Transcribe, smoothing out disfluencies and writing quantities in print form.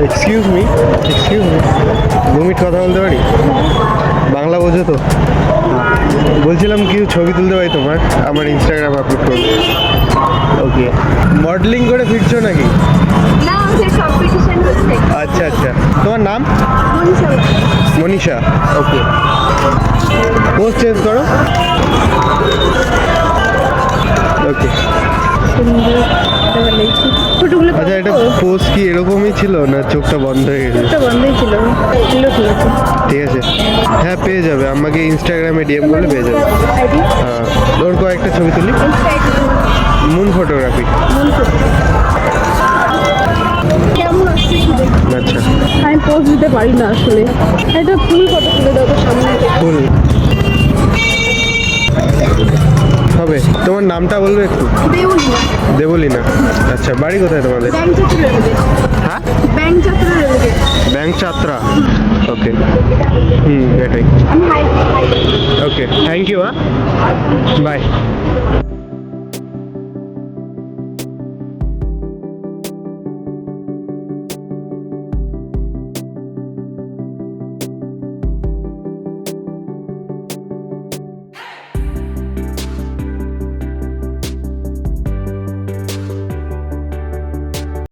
Excuse me, 2 minute কথা বলতে পারি? বাংলা বোঝো তো? বলছিলাম কিছু ছবি তুলতে পারি তোমার, আমার ইনস্টাগ্রাম আপলোড করবো। ওকে, মডেলিং করে ফিরছো নাকি? না, আমাদের কম্পিটিশন হচ্ছে। আচ্ছা আচ্ছা, তোমার নাম? মনীষা। মনীষা। ওকে, পোস্ট চেঞ্জ করো। ওকে, ফটোগুলো আচ্ছা এটা পোস্ট কি এরকমই ছিল না চোখটা বন্ধ হয়ে গেছে? একটা বন্ধই ছিল, এগুলো ঠিক আছে। ঠিক আছে, হ্যাঁ পেয়ে যাবে, আমাকে ইনস্টাগ্রামে ডিএম করলে পেয়ে যাবে। আইডি হ্যাঁ, ওর কয়েকটা ছবি তুলি। Moon photography. কেমন আসছে শুধু? আচ্ছা, আমি পোস্ট দিতে পারি না আসলে। একটা ফুল ফটো তুলে দাও তো সামনে। ফুল হবে। তোমার নামটা বলবে একটু? দেউলিয়া। দেবলিনা। আচ্ছা, বাড়ি কোথায় তোমাদের? ব্যাংক যাত্রা রেলগেট। হ্যাঁ, ব্যাংক যাত্রা রেলগেট। ব্যাংক চাত্রা। ওকে, এটাই। আমি হাই। Okay, thank you. হ্যাঁ, বাই।